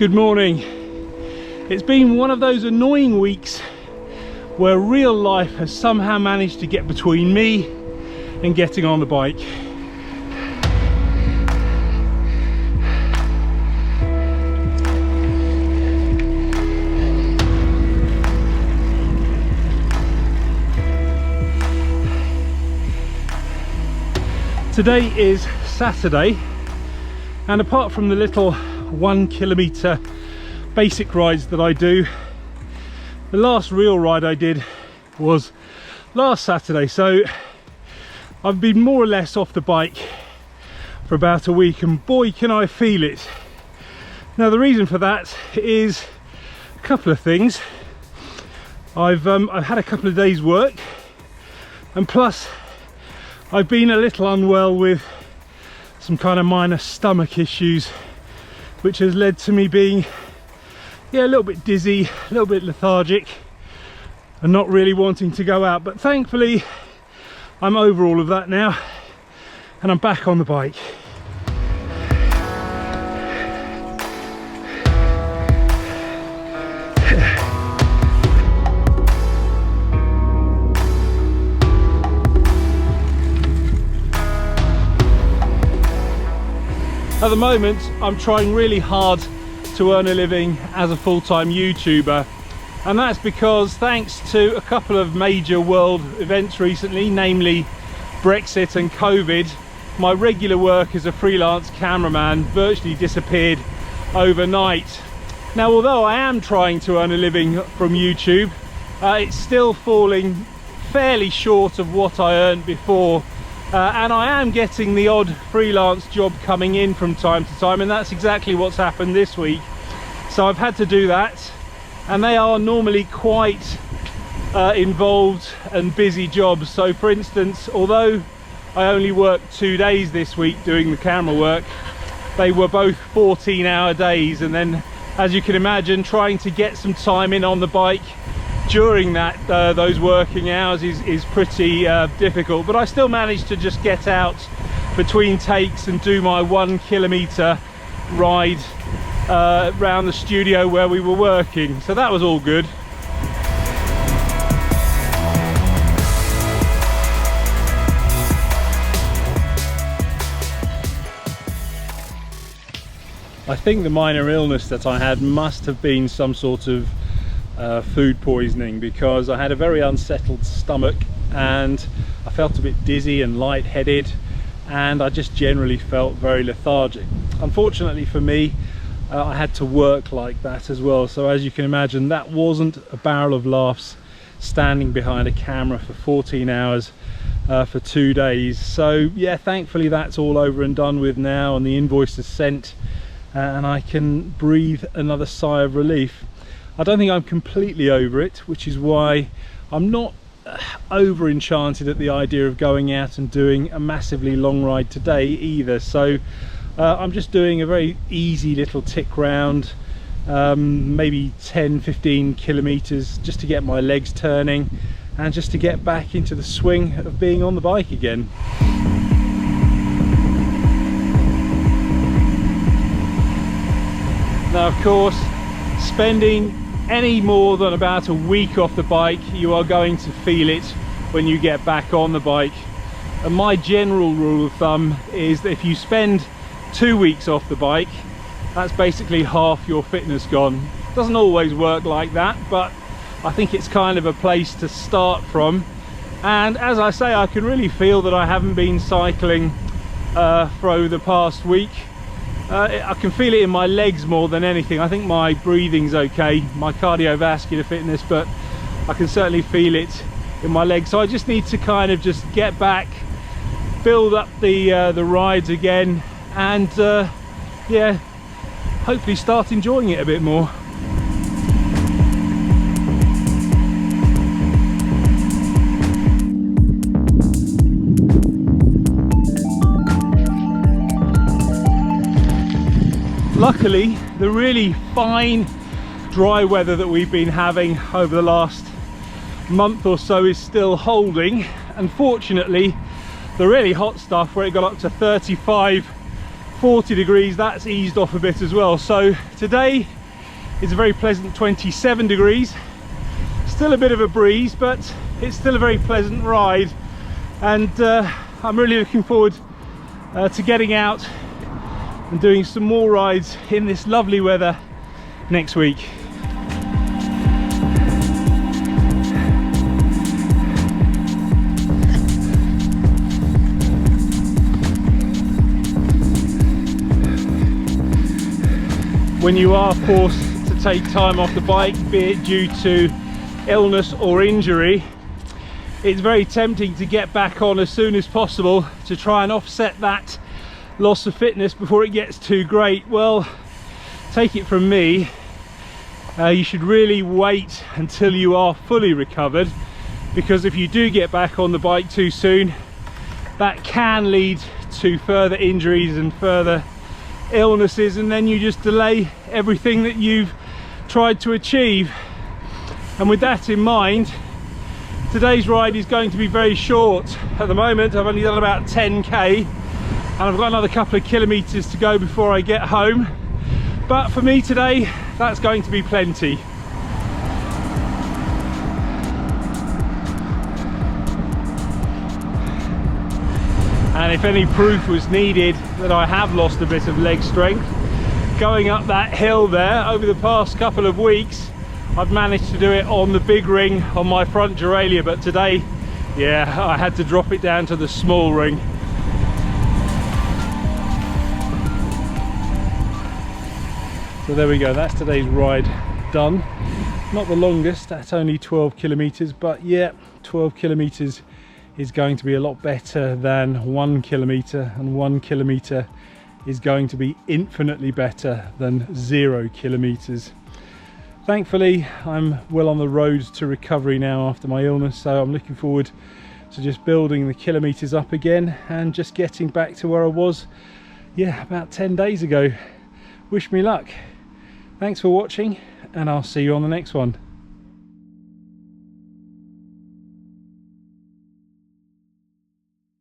Good morning. It's been one of those annoying weeks where real life has somehow managed to get between me and getting on the bike. Today is Saturday, and apart from the little 1 kilometre basic rides that I do, the last real ride I did was last Saturday, so I've been more or less off the bike for about a week, and boy can I feel it. Now the reason for that is a couple of things. I've had a couple of days work, and plus I've been a little unwell with some kind of minor stomach issues, which has led to me being a little bit dizzy, a little bit lethargic, and not really wanting to go out. But thankfully I'm over all of that now and I'm back on the bike. At the moment, I'm trying really hard to earn a living as a full-time YouTuber, and that's because, thanks to a couple of major world events recently, namely Brexit and COVID, my regular work as a freelance cameraman virtually disappeared overnight. Now, although I am trying to earn a living from YouTube, it's still falling fairly short of what I earned before. And I am getting the odd freelance job coming in from time to time, and that's exactly what's happened this week. So I've had to do that, and they are normally quite involved and busy jobs. So for instance, although I only worked 2 days this week doing the camera work, they were both 14-hour days, and then, as you can imagine, trying to get some time in on the bike during that those working hours is pretty difficult. But I still managed to just get out between takes and do my 1 kilometre ride around the studio where we were working, so that was all good. I think the minor illness that I had must have been some sort of food poisoning, because I had a very unsettled stomach and I felt a bit dizzy and lightheaded, and I just generally felt very lethargic. Unfortunately for me, I had to work like that as well, so as you can imagine, that wasn't a barrel of laughs standing behind a camera for 14 hours for 2 days. So yeah, thankfully that's all over and done with now, and the invoice is sent, and I can breathe another sigh of relief. I don't think I'm completely over it, which is why I'm not over enchanted at the idea of going out and doing a massively long ride today either. So I'm just doing a very easy little tick round, maybe 10-15 kilometers, just to get my legs turning and just to get back into the swing of being on the bike again. Now, of course, spending any more than about a week off the bike, you are going to feel it when you get back on the bike. And my general rule of thumb is that if you spend 2 weeks off the bike, that's basically half your fitness gone. Doesn't always work like that, but I think it's kind of a place to start from. And as I say, I can really feel that I haven't been cycling for over the past week. I can feel it in my legs more than anything. I think my breathing's okay, my cardiovascular fitness, but I can certainly feel it in my legs. So I just need to kind of just get back, build up the rides again, and yeah, hopefully start enjoying it a bit more. Luckily, the really fine dry weather that we've been having over the last month or so is still holding. Unfortunately, the really hot stuff, where it got up to 35, 40 degrees, that's eased off a bit as well. So today is a very pleasant 27 degrees. Still a bit of a breeze, but it's still a very pleasant ride, and I'm really looking forward to getting out and doing some more rides in this lovely weather next week. When you are forced to take time off the bike, be it due to illness or injury, it's very tempting to get back on as soon as possible to try and offset that loss of fitness before it gets too great. Well, take it from me, you should really wait until you are fully recovered, because if you do get back on the bike too soon, that can lead to further injuries and further illnesses, and then you just delay everything that you've tried to achieve. And with that in mind, today's ride is going to be very short. At the moment I've only done about 10k, and I've got another couple of kilometers to go before I get home, but for me today that's going to be plenty. And if any proof was needed that I have lost a bit of leg strength, going up that hill there over the past couple of weeks, I've managed to do it on the big ring on my front derailleur, but today, yeah, I had to drop it down to the small ring. So there we go, that's today's ride done. Not the longest, that's only 12 kilometers, but yeah, 12 kilometers is going to be a lot better than 1 kilometer, and 1 kilometer is going to be infinitely better than 0 kilometers. Thankfully, I'm well on the road to recovery now after my illness, so I'm looking forward to just building the kilometers up again and just getting back to where I was, yeah, about 10 days ago. Wish me luck. Thanks for watching, and I'll see you on the next one.